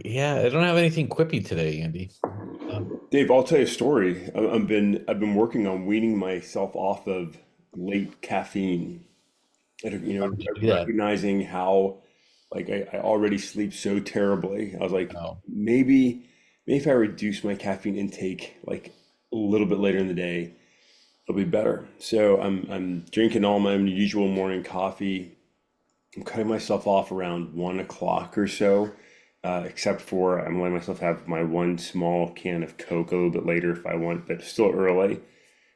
Yeah, I don't have anything quippy today, Andy. Um, Dave, I'll tell you a story. I've been working on weaning myself off of late caffeine. how did you do that? Recognizing how I already sleep so terribly. I was like, Oh, maybe if I reduce my caffeine intake like a little bit later in the day, it'll be better. So I'm drinking all my usual morning coffee. I'm cutting myself off around 1 o'clock or so, except for I'm letting myself have my one small can of Coke a little bit later if I want, but still early,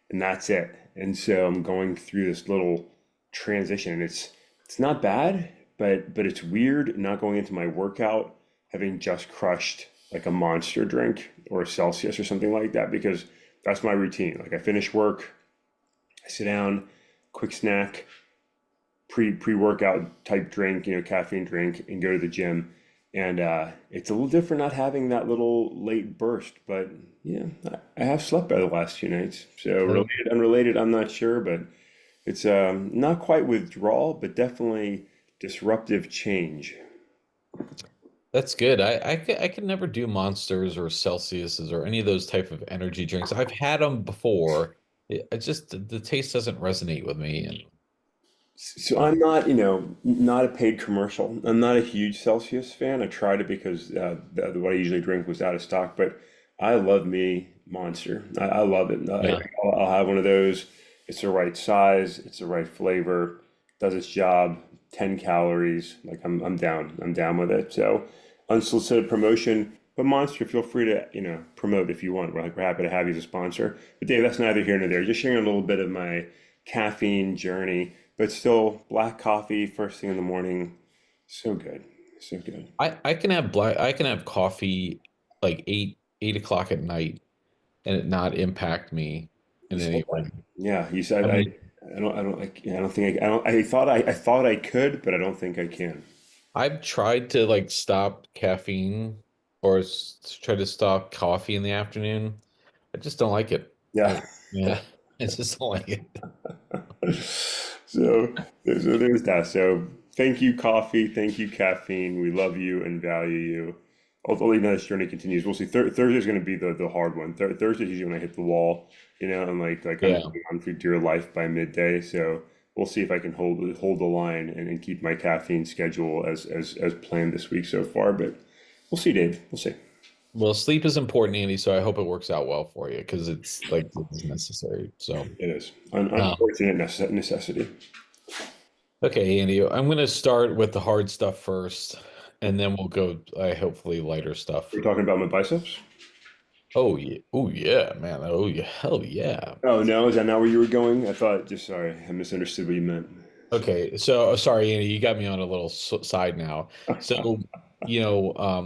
and that's it. And so I'm going through this little transition. It's not bad, but it's weird not going into my workout having just crushed like a monster drink or a Celsius or something like that because that's my routine. Like I finish work, I sit down, quick snack, pre-workout type drink, caffeine drink, and go to the gym. And it's a little different not having that little late burst, but yeah, I have slept better the last few nights. So uh, related, unrelated, I'm not sure, but it's not quite withdrawal, but definitely disruptive change. that's good. I could never do Monsters or Celsiuses or any of those type of energy drinks. I've had them before. I just the taste doesn't resonate with me. And So I'm not, not a paid commercial. I'm not a huge Celsius fan. I tried it because what I usually drink was out of stock, but I love me Monster. I love it. yeah, I'll have one of those. It's the right size. It's the right flavor. Does its job. 10 calories. Like I'm down. I'm down with it. So unsolicited promotion, but Monster, feel free to, promote if you want. We're happy to have you as a sponsor. But Dave, that's neither here nor there. Just sharing a little bit of my caffeine journey, but still black coffee first thing in the morning. So good. So good. I can have coffee like eight o'clock at night and it not impact me in So any way. yeah, you said I mean, I don't like I don't think I don't I thought I could, but I don't think I can. I've tried to like stop caffeine or try to stop coffee in the afternoon. I just don't like it. Yeah. Yeah, I just don't like it. So there's that. So thank you, coffee. Thank you, caffeine. We love you and value you. Although this journey continues, we'll see. Thursday's going to be the hard one. Thursday's usually when I hit the wall, and like I'm Yeah. on for dear life by midday. So we'll see if I can hold the line and keep my caffeine schedule as planned this week so far. But we'll see, Dave. We'll see. Well, sleep is important, Andy, so I hope it works out well for you because it's like it's necessary. So, It is um, unfortunate necessity. okay, Andy, I'm going to start with the hard stuff first, and then we'll go, hopefully, lighter We're stuff. talking about my biceps. Oh yeah, man. Oh yeah, hell yeah. Oh no, is that not where you were going? I thought, just sorry, I misunderstood what you meant. Okay, so sorry, Andy, you got me on a little side now. So,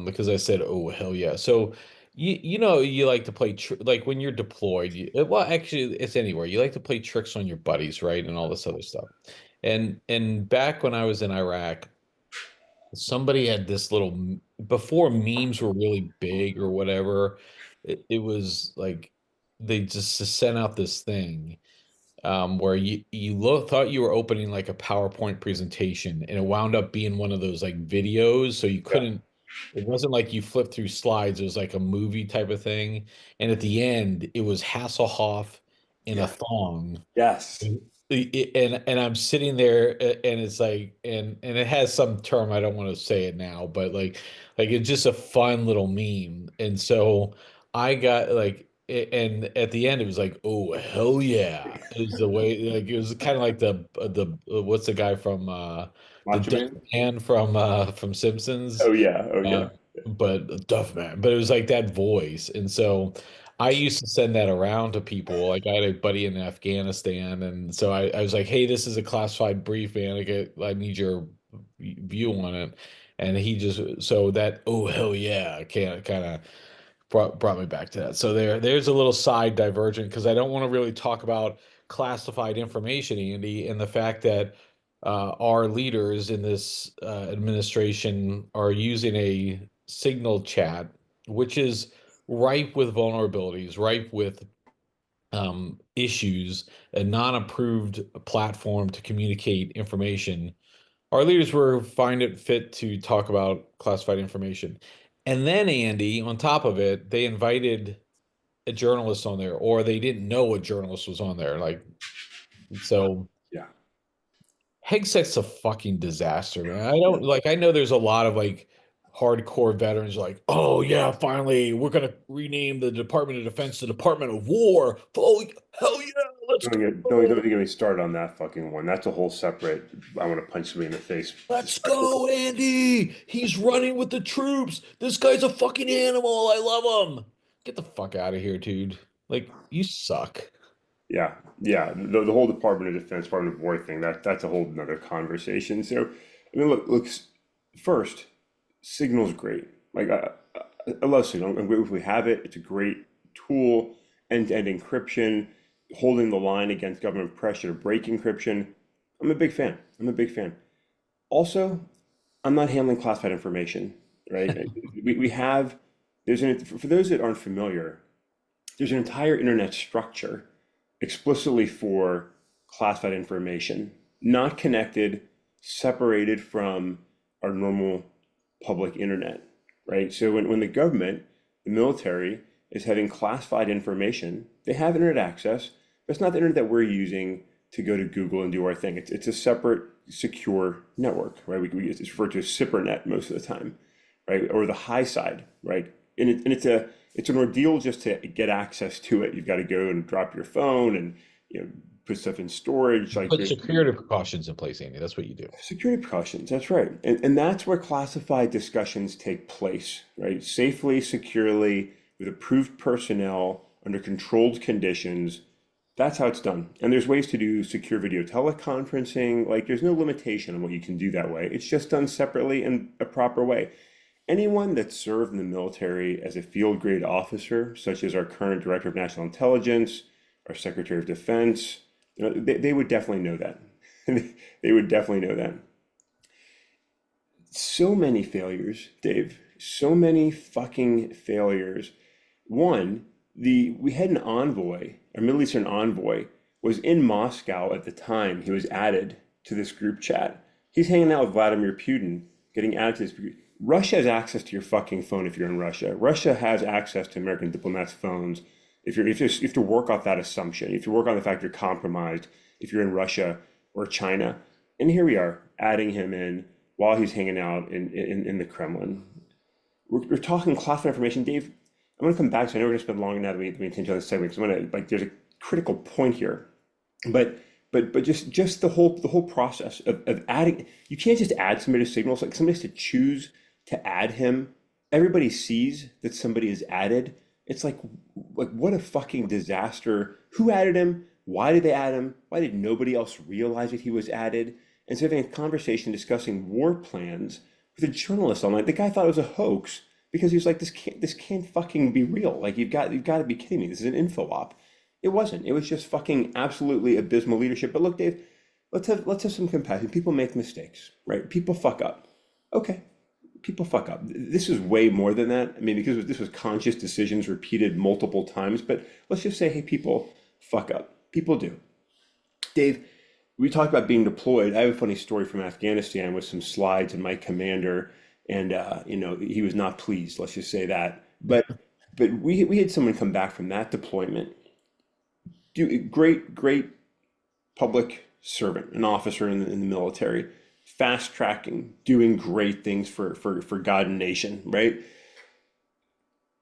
because I said, "Oh hell yeah!" So, you like to play tr like when you're deployed. Well, actually, it's anywhere. You like to play tricks on your buddies, right, and all this other stuff. And back when I was in Iraq, somebody had this little before memes were really big or whatever. It was like they just sent out this thing where thought you were opening like a PowerPoint presentation, and it wound up being one of those like videos, so you Yeah. couldn't. It wasn't like you flipped through slides. It was like a movie type of thing, and at the end, it was Hasselhoff in a Yeah. thong. Yes. And I'm sitting there and it's like and it has some term I don't want to say it now, but like it's just a fun little meme. And so I got like and at the end it was like, oh hell yeah. It was the way like it was kind of like the what's the guy from the Macho Duff Man. Man from Simpsons. Oh yeah. Oh Uh, yeah. but Duff Man, but it was like that voice. And so I used to send that around to people. Like I had a buddy in Afghanistan, and so I was like, "Hey, this is a classified brief, man. I need your view on it." And he just so that oh hell yeah, kind of brought me back to that. So there's a little side divergent because I don't want to really talk about classified information, Andy, and the fact that our leaders in this administration are using a signal chat, which is ripe with vulnerabilities, ripe with issues, a non-approved platform to communicate information. Our leaders were find it fit to talk about classified information. And then Andy, on top of it, they invited a journalist on there, or they didn't know a journalist was on there. Like, so Yeah. Hegseth's a fucking disaster, man. I don't like, I know there's a lot of like hardcore veterans like, oh yeah, finally we're gonna rename the Department of Defense the Department of War. Oh hell yeah, let's Don't go. get me started on that fucking one. That's a whole separate. I want to punch somebody in the face. Let's go, Andy. He's running with the troops. This guy's a fucking animal. I love him. Get the fuck out of here, dude. Like, you suck. Yeah, yeah. The whole Department of Defense, Department of War thing. That's a whole another conversation. So, I mean, look. First, Signal's great. Like I love Signal. I'm grateful we have it. It's a great tool. End-to-end encryption, holding the line against government pressure to break encryption. I'm a big fan. I'm a big fan. Also, I'm not handling classified information, right? We have, for those that aren't familiar, there's an entire internet structure explicitly for classified information, not connected, separated from our normal public internet, right? So when the government, the military, is having classified information, they have internet access, but it's not the internet that we're using to go to Google and do our thing. It's a separate, secure network, right? It's referred to as SIPRNet most of the time, right? Or the high side, right? It's an ordeal just to get access to it. You've got to go and drop your phone and put stuff in storage. Like Put security precautions in place, Andy. That's what you do. security precautions. That's right. And that's where classified discussions take place, right? Safely, securely, with approved personnel under controlled conditions. That's how it's done. And there's ways to do secure video teleconferencing. Like there's no limitation on what you can do that way. It's just done separately in a proper way. Anyone that served in the military as a field grade officer, such as our current Director of National Intelligence, our Secretary of Defense, they would definitely know that. They would definitely know that. So many failures, Dave. So many fucking failures. One, we had an envoy, a Middle Eastern envoy, was in Moscow at the time he was added to this group chat. He's hanging out with Vladimir Putin, getting added to this group. Russia has access to your fucking phone if you're in Russia. Russia has access to American diplomats' phones. If you have to work off that assumption, if you work on the fact you're compromised, if you're in Russia or China, and here we are adding him in while he's hanging out in the Kremlin. We're talking classified information, Dave. I'm going to come back, so I know we're going to spend long enough to maintain on this segment because I'm going to like there's a critical point here, but just the whole process of adding. You can't just add somebody to Signals. Like somebody has to choose to add him. Everybody sees that somebody is added. It's like what a fucking disaster. Who added him? Why did they add him? Why did nobody else realize that he was added? And so having a conversation discussing war plans with a journalist online, the guy thought it was a hoax because he was like, this can't fucking be real. Like you've got to be kidding me. This is an info op. It wasn't. It was just fucking absolutely abysmal leadership. But look, Dave, let's have some compassion. People make mistakes, right? People fuck up. Okay. People fuck up. This is way more than that. I mean, because this was conscious decisions repeated multiple times, but let's just say, hey, people fuck up. People do. Dave, we talked about being deployed. I have a funny story from Afghanistan with some slides and my commander, and he was not pleased. Let's just say that. But we had someone come back from that deployment, great public servant, an officer in the military, fast tracking, doing great things for God and nation, right?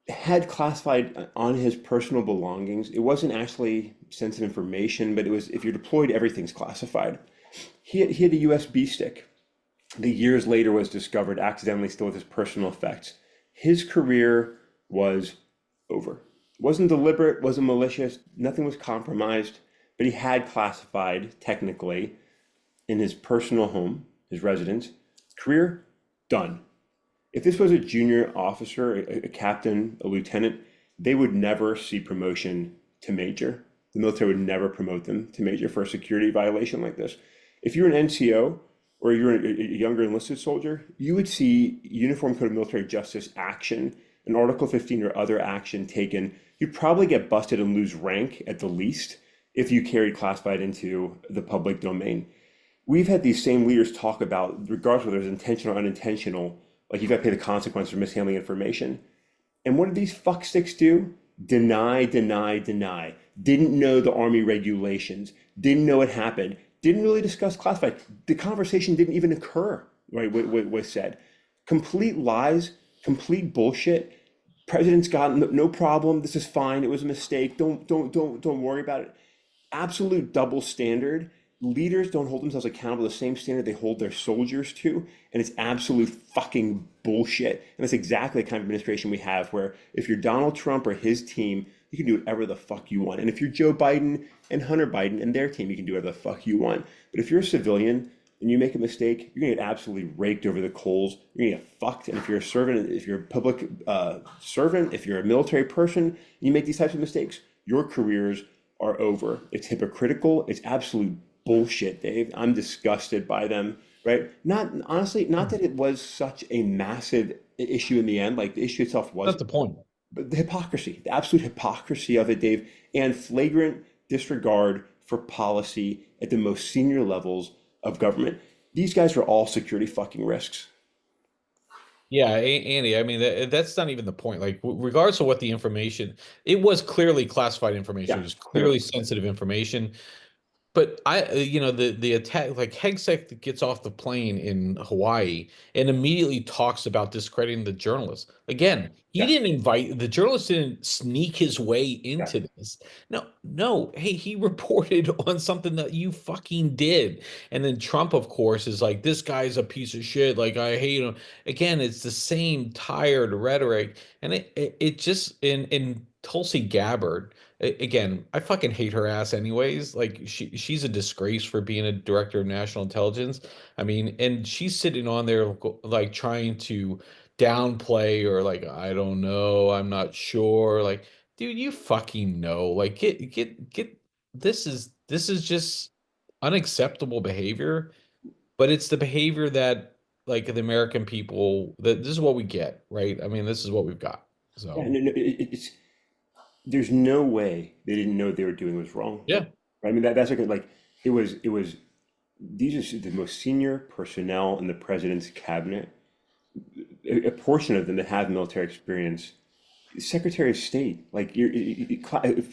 Had classified on his personal belongings. It wasn't actually sensitive information, but it was if you're deployed, everything's classified. He had a USB stick that years later was discovered accidentally still with his personal effects. His career was over. It wasn't deliberate, wasn't malicious, nothing was compromised, but he had classified technically in his personal home, his residence. Career done. If this was a junior officer, a captain, a lieutenant, they would never see promotion to major. The military would never promote them to major for a security violation like this. If you're an NCO or you're a younger enlisted soldier, you would see Uniform Code of Military Justice action, an Article 15 or other action taken. You'd probably get busted and lose rank at the least if you carried classified into the public domain. We've had these same leaders talk about, regardless whether it's intentional or unintentional, Like you've got to pay the consequence for mishandling information. And what did these fucksticks do? Deny, deny, deny. Didn't know the Army regulations. Didn't know it happened. Didn't really discuss classified. The conversation didn't even occur, right? What was said. Complete lies, complete bullshit. President's got no problem. This is fine. It was a mistake. Don't worry about it. Absolute double standard. Leaders don't hold themselves accountable to the same standard they hold their soldiers to, and it's absolute fucking bullshit. And that's exactly the kind of administration we have, where if you're Donald Trump or his team, you can do whatever the fuck you want. And if you're Joe Biden and Hunter Biden and their team, you can do whatever the fuck you want. But if you're a civilian and you make a mistake, you're gonna get absolutely raked over the coals. You're gonna get fucked. And if you're a servant, if you're a public servant, if you're a military person, and you make these types of mistakes, your careers are over. It's hypocritical. It's absolute bullshit, Dave. I'm disgusted by them, right? Not honestly, not that it was such a massive issue in the end. Like the issue itself That's wasn't, the point. but the hypocrisy, the absolute hypocrisy of it, Dave, and flagrant disregard for policy at the most senior levels of government. These guys are all security fucking risks. Yeah, Andy, I mean that's not even the point. Like regardless of what the information, it was clearly classified information. It Yeah, was clearly. clearly sensitive information. But the attack, like Hegseth gets off the plane in Hawaii and immediately talks about discrediting the journalist. Again, he Yeah, didn't invite the journalist, didn't sneak his way yeah. into this. No, no. Hey, he reported on something that you fucking did. And then Trump, of course, is like, this guy's a piece of shit. Like, I hate him. Again, it's the same tired rhetoric. And it just in Tulsi Gabbard. Again, I fucking hate her ass anyways. Like she's a disgrace for being a director of national intelligence. I mean, and she's sitting on there like trying to downplay or like I don't know, I'm not sure. Like, dude, you fucking know. Like get this is just unacceptable behavior, but it's the behavior that like the American people that this is what we get, right? I mean, this is what we've got. Yeah, So, no, no, it's there's no way they didn't know what they were doing was wrong. yeah. Right? I mean that's like it was these are the most senior personnel in the president's cabinet. A portion of them that have military experience. Secretary of State, like you're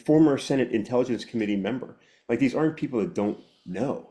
former Senate Intelligence Committee member. Like these aren't people that don't know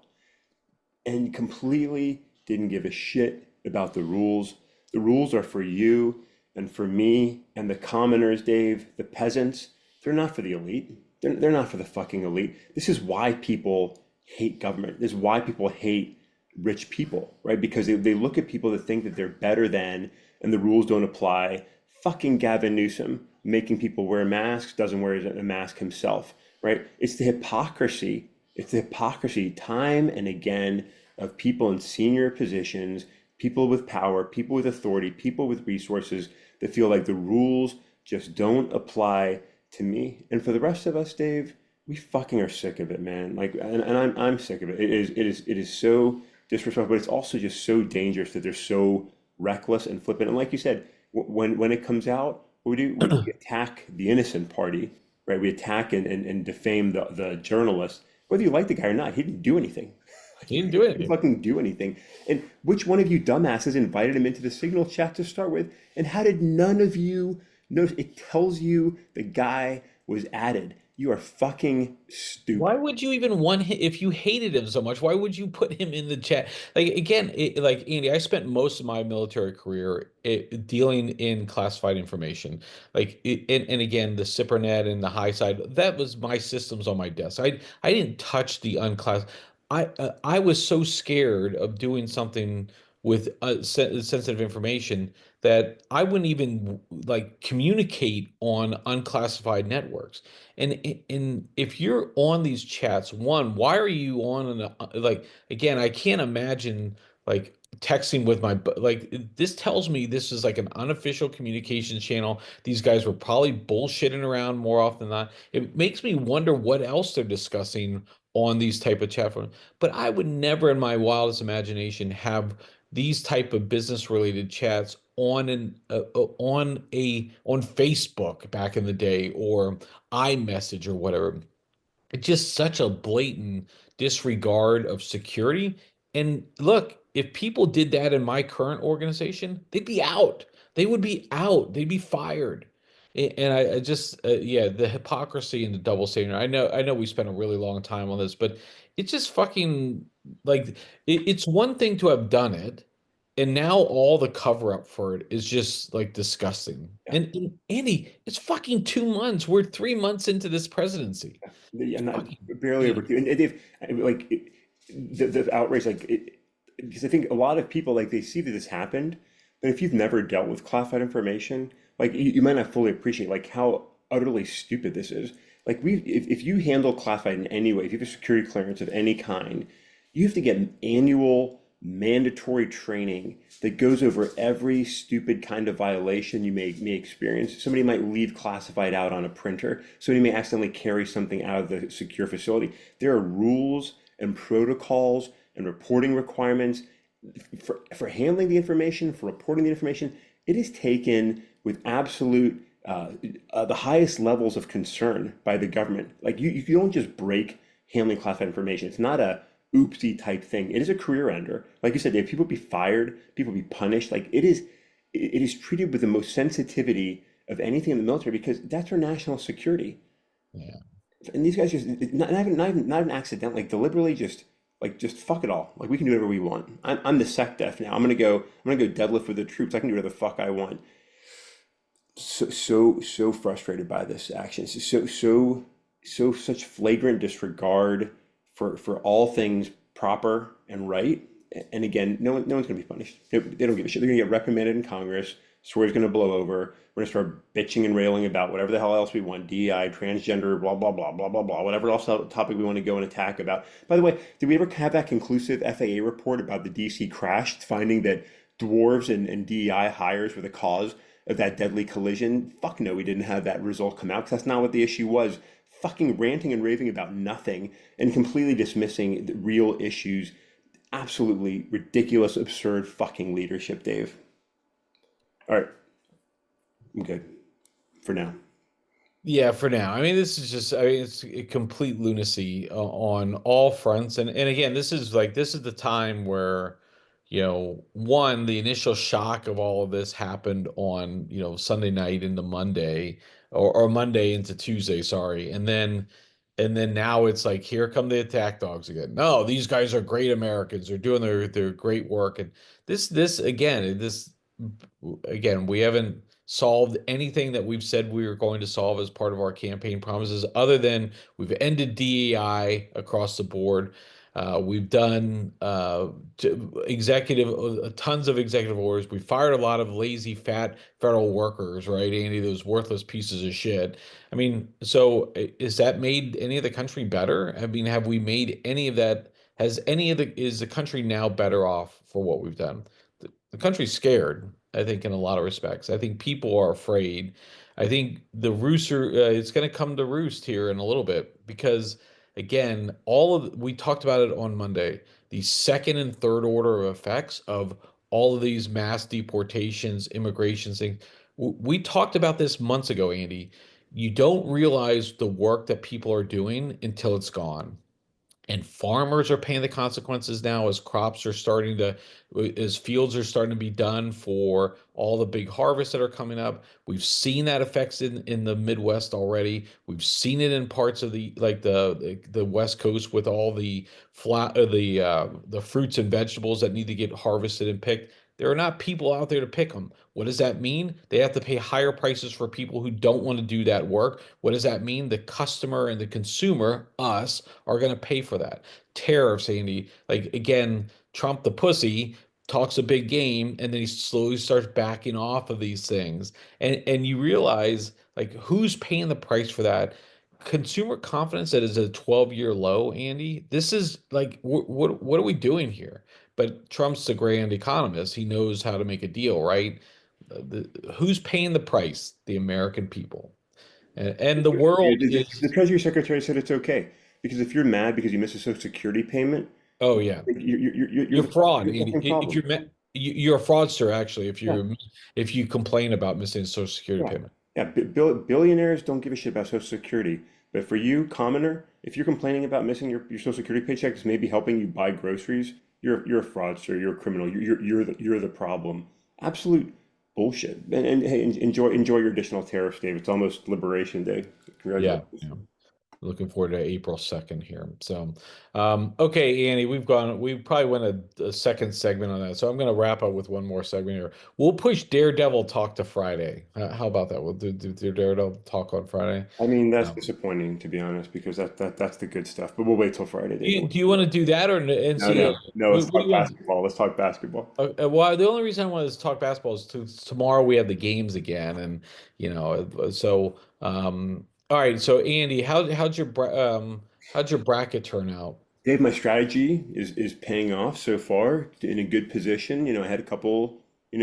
and completely didn't give a shit about the rules. The rules are for you and for me and the commoners, Dave, the peasants. They're not for the elite. They're not for the fucking elite. This is why people hate government. This is why people hate rich people, right? Because they look at people that think that they're better than and the rules don't apply. Fucking Gavin Newsom making people wear masks, doesn't wear a mask himself, right? It's the hypocrisy. It's the hypocrisy time and again of people in senior positions, people with power, people with authority, people with resources that feel like the rules just don't apply to me. And for the rest of us, Dave, we fucking are sick of it, man. Like, and I'm sick of it. It is so disrespectful, but it's also just so dangerous that they're so reckless and flippant. And like you said, when it comes out, what we do, we attack the innocent party, right? We attack and defame the journalist, whether you like the guy or not. He didn't do anything. He didn't do He didn't anything. fucking do anything. And which one of you dumbasses invited him into the Signal chat to start with? And how did none of you notice? It tells you the guy was added. You are fucking Why stupid. would you even want him if you hated him so much? Why would you put him in the chat? Like again, like Andy, I spent most of my military career dealing in classified information. And again, the SIPRNet and the high side, that was my systems on my desk. I didn't touch the unclass. I was so scared of doing something with sensitive information that I wouldn't even like communicate on unclassified networks. And if you're on these chats, one, why are you on like again, I can't imagine like texting with like this tells me this is like an unofficial communications channel. These guys were probably bullshitting around more often than not. It makes me wonder what else they're discussing on these type of chat forums. But I would never in my wildest imagination have these type of business related chats on Facebook back in the day or iMessage or whatever. It's just such a blatant disregard of security. And look, if people did that in my current organization, they'd be out. They would be out. They'd be fired. And I just, yeah, the hypocrisy and the double standard. I know we spent a really long time on this, but it's just fucking like it's one thing to have done it, and now all the cover up for it is just like disgusting. Yeah. And Andy, it's fucking 2 months. We're 3 months into this presidency. Yeah, It's not fucking barely over two. ridiculous. And they've the outrage, because I think a lot of people like they see that this happened, but if you've never dealt with classified information, like you might not fully appreciate like how utterly stupid this is. Like if you handle classified in any way, if you have a security clearance of any kind, you have to get an annual mandatory training that goes over every stupid kind of violation you may experience. Somebody might leave classified out on a printer. Somebody may accidentally carry something out of the secure facility. There are rules and protocols and reporting requirements for handling the information, for reporting the information. It is taken with absolute the highest levels of concern by the government. Like you don't just break handling classified information. It's not a oopsie type thing. It is a career ender. Like you said, if people be fired, people be punished. Like it is treated with the most sensitivity of anything in the military because that's our national security. Yeah. And these guys just not even accident, like deliberately just fuck it all. Like we can do whatever we want. I'm the sec def now. I'm gonna go deadlift with the troops. I can do whatever the fuck I want. So frustrated by this action. Such flagrant disregard for all things proper and right. And again, no one's gonna be punished. They don't give a shit. They're gonna get reprimanded in Congress. Story's gonna blow over. We're gonna start bitching and railing about whatever the hell else we want, DEI, transgender, blah blah blah blah blah blah, whatever else topic we want to go and attack about. By the way, did we ever have that conclusive FAA report about the DC crash, finding that dwarves and DEI hires were the cause of that deadly collision? Fuck no, we didn't have that result come out because that's not what the issue was. Fucking ranting and raving about nothing and completely dismissing the real issues. Absolutely ridiculous, absurd fucking leadership, Dave. All right, I'm good for now. Yeah, for now. I mean, this is just, I mean, it's a complete lunacy on all fronts. And again, this is the time where, one, the initial shock of all of this happened on, Sunday night into Monday or Monday into Tuesday, sorry. And then now it's like, here come the attack dogs again. No, these guys are great Americans. They're doing their great work. And this again, we haven't solved anything that we've said we were going to solve as part of our campaign promises, other than we've ended DEI across the board. We've done tons of executive orders. We fired a lot of lazy, fat federal workers, right, Andy? Those worthless pieces of shit. I mean, so is that made any of the country better? I mean, have we made any of that? Is the country now better off for what we've done? The country's scared, I think, in a lot of respects. I think people are afraid. I think the rooster, it's going to come to roost here in a little bit because, again, we talked about it on Monday, the second and third order of effects of all of these mass deportations, immigration things. We talked about this months ago, Andy. You don't realize the work that people are doing until it's gone. And farmers are paying the consequences now as fields are starting to be done for all the big harvests that are coming up. We've seen that effects in the Midwest already. We've seen it in parts of the West Coast with all the fruits and vegetables that need to get harvested and picked. There are not people out there to pick them. What does that mean? They have to pay higher prices for people who don't want to do that work. What does that mean? The customer and the consumer, us, are going to pay for that. Tariffs, Andy. Like, again, Trump the pussy talks a big game and then he slowly starts backing off of these things. And you realize, like, who's paying the price for that? Consumer confidence that is a 12-year low, Andy. This is like, what are we doing here? But Trump's the grand economist. He knows how to make a deal, right? Who's paying the price? The American people. And the world The is, Treasury Secretary said it's okay because if you're mad because you missed a Social Security payment, oh yeah, you're you're fraud, the Andy. fucking If problem. you're a fraudster, actually, Yeah, if you complain about missing a Social Security yeah, payment. yeah. Billionaires don't give a shit about Social Security, but for you, commoner, if you're complaining about missing your Social Security paycheck is maybe helping you buy groceries, you're a fraudster, you're a criminal, you're the problem. Absolute bullshit. And hey, enjoy your additional tariffs, Dave. It's almost Liberation Day. Yeah, Congratulations. yeah. Looking forward to April 2nd here. So, okay, Andy, we probably went a second segment on that. So I'm going to wrap up with one more segment here. We'll push Daredevil talk to Friday. How about that? We'll do Daredevil talk on Friday. I mean, that's Um, disappointing to be honest, because that's the good stuff. But we'll wait till Friday, do Dave. you, do you want to do that or No, NCAA? no, no. Let's What do talk you want? basketball. Let's talk basketball. Well, the only reason I wanted to talk basketball is tomorrow we have the games again, and so all right. So Andy, how'd your bracket turn out? Dave, my strategy is paying off so far. In a good position. I had a couple,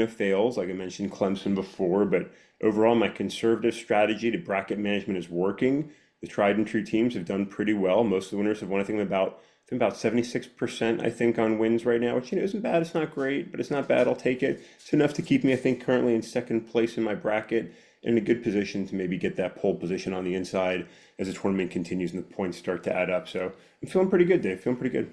fails, like I mentioned Clemson before, but overall, my conservative strategy to bracket management is working. The tried and true teams have done pretty well. Most of the winners have won. I think about 76%, I think, on wins right now, which isn't bad. It's not great, but it's not bad. I'll take it. It's enough to keep me, I think, currently in second place in my bracket, in a good position to maybe get that pole position on the inside as the tournament continues and the points start to add up. So I'm feeling pretty good, Dave. Feeling pretty good.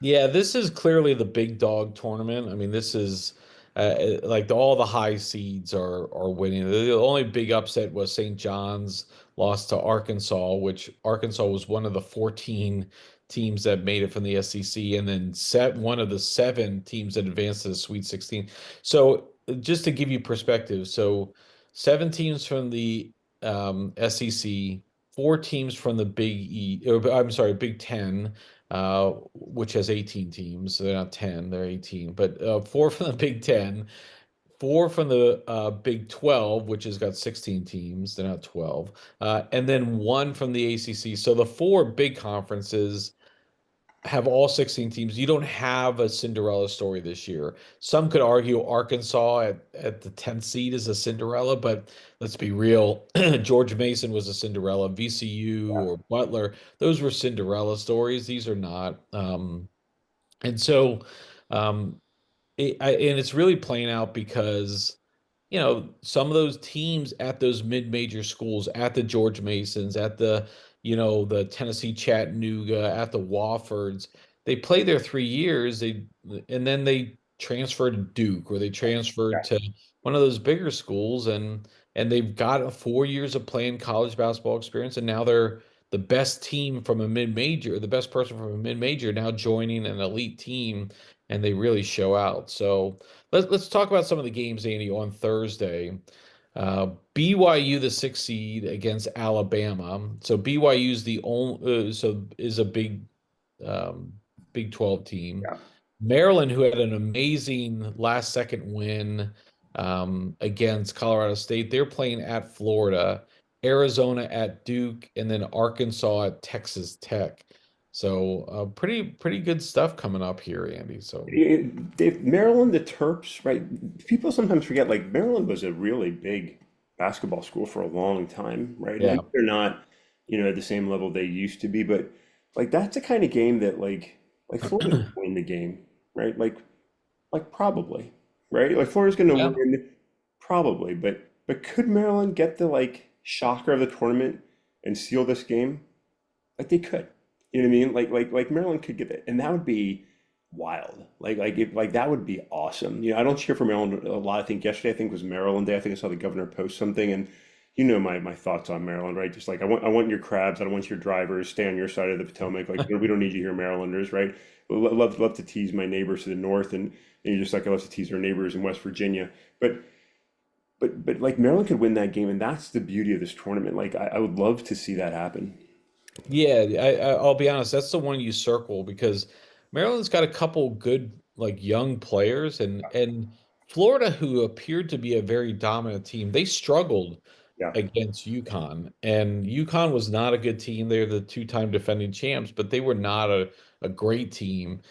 Yeah, this is clearly the big dog tournament. I mean, this is like all the high seeds are winning. The only big upset was St. John's lost to Arkansas, which Arkansas was one of the 14 teams that made it from the SEC, and then set one of the seven teams that advanced to the Sweet 16. So just to give you perspective, so seven teams from the SEC, four teams from the I'm sorry, Big Ten, which has 18 teams. So they're not 10, they're 18. But four from the Big Ten, four from the Big 12, which has got 16 teams. They're not 12. And then one from the ACC. So the four big conferences have all 16 teams. You don't have a Cinderella story this year. Some could argue Arkansas at the 10th seed is a Cinderella, but let's be real. George Mason was a Cinderella. VCU or Butler, those were Cinderella stories. These are not. And so um, and it's really playing out because some of those teams at those mid-major schools, at the George Masons, at the Tennessee Chattanooga, at the Woffords, they play their 3 years, and then they transfer to Duke or they transfer Yeah. to one of those bigger schools, and they've got a 4 years of playing college basketball experience, and now they're the best team from a mid-major, the best person from a mid-major now joining an elite team, and they really show out. So let's talk about some of the games, Andy, on Thursday. BYU, the 6th seed against Alabama. So BYU's the only, so is a um, Big 12 team. Yeah. Maryland, who had an amazing last second win against Colorado State, they're playing at Florida, Arizona at Duke, and then Arkansas at Texas Tech. So pretty good stuff coming up here, Andy. So Maryland, the Terps, right? People sometimes forget, like, Maryland was a really big basketball school for a long time, right? And I know yeah. they're not, at the same level they used to be, but like that's the kind of game that like Florida's gonna win the game, right? Like probably, right? Like Florida's going to Yeah. win probably, but could Maryland get the like shocker of the tournament and seal this game? Like they could. You know what I mean? Like Maryland could get it, and that would be wild. Like that would be awesome. I don't cheer for Maryland a lot. I think yesterday I think was Maryland Day. I think I saw the governor post something, and my thoughts on Maryland, right? Just like I want your crabs. I don't want your drivers. Stay on your side of the Potomac. Like we don't need you here, Marylanders, right? Love to tease my neighbors to the north, and you're just like I love to tease our neighbors in West Virginia. But like Maryland could win that game, and that's the beauty of this tournament. Like I would love to see that happen. Yeah, I'll be honest, that's the one you circle because Maryland's got a couple good like young players and Florida, who appeared to be a very dominant team, they struggled Yeah. against UConn. And UConn was not a good team. They're the two-time defending champs, but they were not a great team.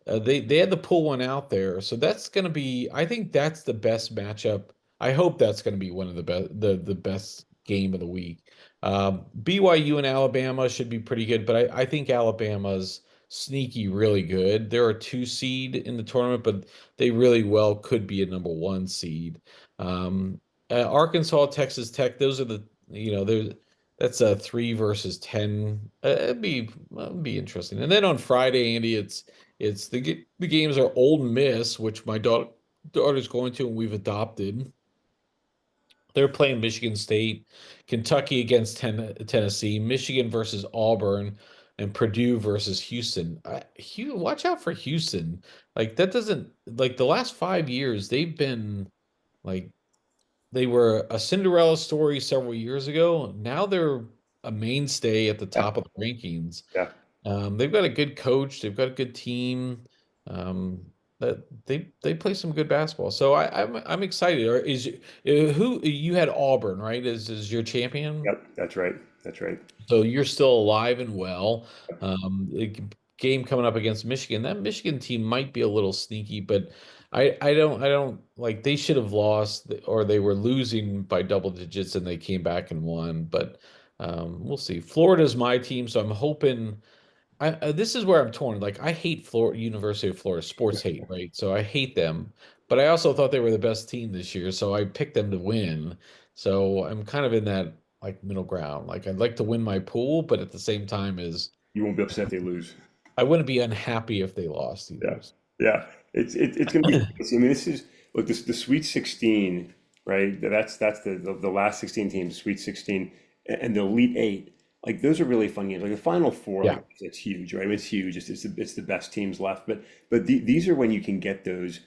They had to pull one out there. So that's going to be, I think that's the best matchup. I hope that's going to be one of the best the best game of the week. BYU and Alabama should be pretty good, but I think Alabama's sneaky really good. They're a 2 seed in the tournament, but they really well could be a number 1 seed. Arkansas, Texas Tech, those are there's that's a 3 versus 10. It'd be interesting. And then on Friday, Andy, The games are Ole Miss, which my daughter's going to, and we've adopted. They're playing Michigan State, Kentucky against Tennessee, Michigan versus Auburn, and Purdue versus Houston. Watch out for Houston. Like that doesn't like the last 5 years they've been like they were a Cinderella story several years ago. Now they're a mainstay at the Yeah, top of the rankings. yeah, They've got a good coach. They've got a good team. Um, that they play some good basketball. So I'm excited. Or who you had Auburn, right? Is your champion? yep, that's right. That's right. So you're still alive and well. Game coming up against Michigan. That Michigan team might be a little sneaky, but I don't like they should have lost or they were losing by double digits and they came back and won. But we'll see. Florida's my team, so I'm hoping. This is where I'm torn. Like I hate Florida, University of Florida sports hate, right? So I hate them, but I also thought they were the best team this year, so I picked them to win. So I'm kind of in that like middle ground. Like I'd like to win my pool, but at the same time is You won't be upset if they lose. I wouldn't be unhappy if they lost Yeah, either. yeah. It's going to be. I mean, this is look the Sweet 16, right? That's the last 16 teams, Sweet 16, and the Elite Eight. Like those are really fun games. Like the Final Four, Yeah. like it's huge, right? I mean, it's huge. It's the best teams left. But these are when you can get those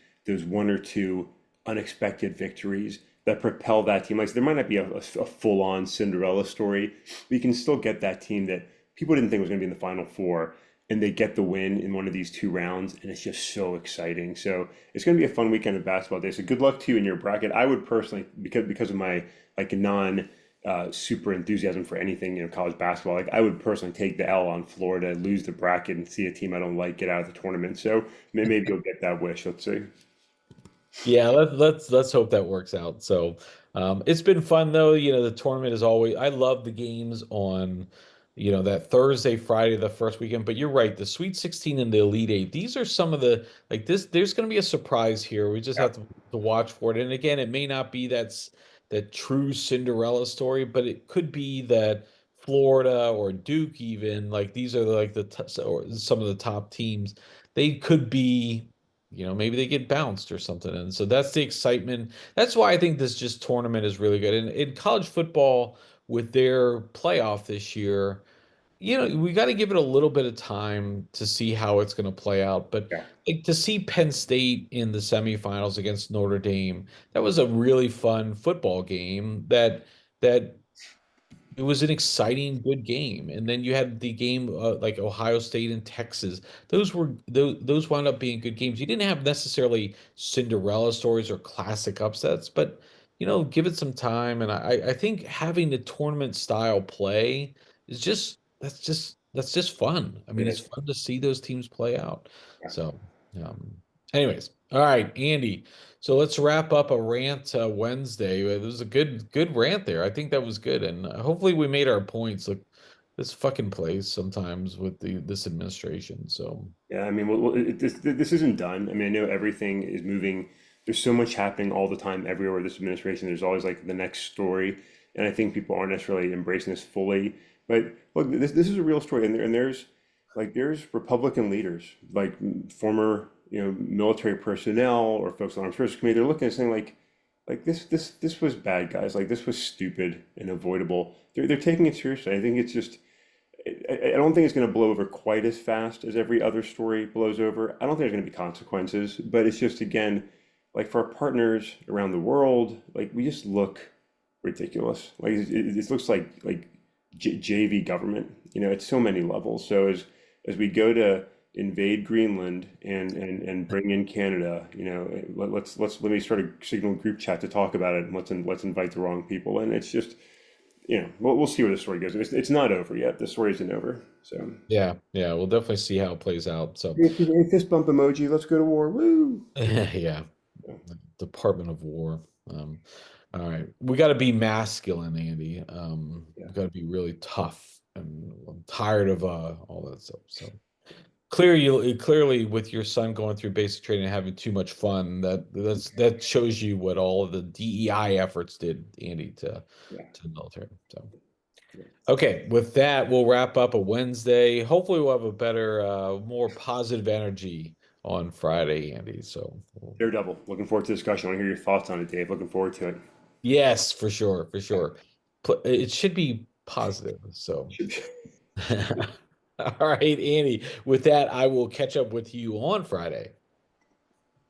one or two unexpected victories that propel that team. Like there might not be a full on Cinderella story, but you can still get that team that people didn't think was going to be in the Final Four and they get the win in one of these two rounds, and it's just so exciting. So it's going to be a fun weekend of basketball day. So good luck to you in your bracket. I would personally, because of my like non super enthusiasm for anything, college basketball, like I would personally take the L on Florida, lose the bracket, and see a team I don't like get out of the tournament. So maybe you'll get that wish. Let's see. Yeah, let's hope that works out. So, it's been fun though. The tournament is always. I love the games on, that Thursday, Friday, the first weekend. But you're right, the Sweet 16 and the Elite Eight. These are some of the like this. There's going to be a surprise here. We just Yeah, have to watch for it. And again, it may not be that true Cinderella story, but it could be that Florida or Duke even like these are like or some of the top teams. They could be maybe they get bounced or something. And so that's the excitement. That's why I think this just tournament is really good. And in college football, with their playoff this year, we got to give it a little bit of time to see how it's going to play out. But yeah. like to see Penn State in the semifinals against Notre Dame, that was a really fun football game that it was an exciting, good game. And then you had the game like Ohio State and Texas. Those wound up being good games. You didn't have necessarily Cinderella stories or classic upsets, but give it some time. And I think having the tournament style play is that's just fun. I It mean, it's is. fun to see those teams play out. Yeah. So, um, anyways, all right, Andy. So let's wrap up a rant Wednesday. It was a good rant there. I think that was good, and hopefully we made our points. Look, this fucking place sometimes with this administration. So Yeah, I mean, this isn't done. I mean, I know everything is moving. There's so much happening all the time everywhere with this administration. There's always like the next story, and I think people aren't necessarily embracing this fully. But look, this is a real story, and there's Republican leaders, like former military personnel or folks on the Armed Services Committee. They're looking and saying like this was bad, guys. Like this was stupid and avoidable. They're taking it seriously. I think it's just. I don't think it's going to blow over quite as fast as every other story blows over. I don't think there's going to be consequences, but it's just, again, like for our partners around the world, like we just look ridiculous. Like it looks like JV government, at so many levels. So as we go to invade Greenland and bring in Canada, let me start a signal group chat to talk about it, and let's invite the wrong people. And it's just we'll see where the story goes. It's not over yet. The story isn't over. So, yeah, yeah, we'll definitely see how it plays out. So hey, fist bump emoji. Let's go to war. Woo! yeah, Department of War. All right, we got to be masculine, Andy. Yeah. We got to be really tough, and I'm tired of all that stuff. So. Clearly, with your son going through basic training and having too much fun, that shows you what all of the DEI efforts did, Andy, to Yeah. the military. So, Okay, with that, we'll wrap up a Wednesday. Hopefully, we'll have a better, more positive energy on Friday, Andy. So, Daredevil. Looking forward to the discussion. I want to hear your thoughts on it, Dave. Looking forward to it. yes, for sure, for sure. It should be positive. So, Should all right, Andy. With that, I will catch up with you on Friday.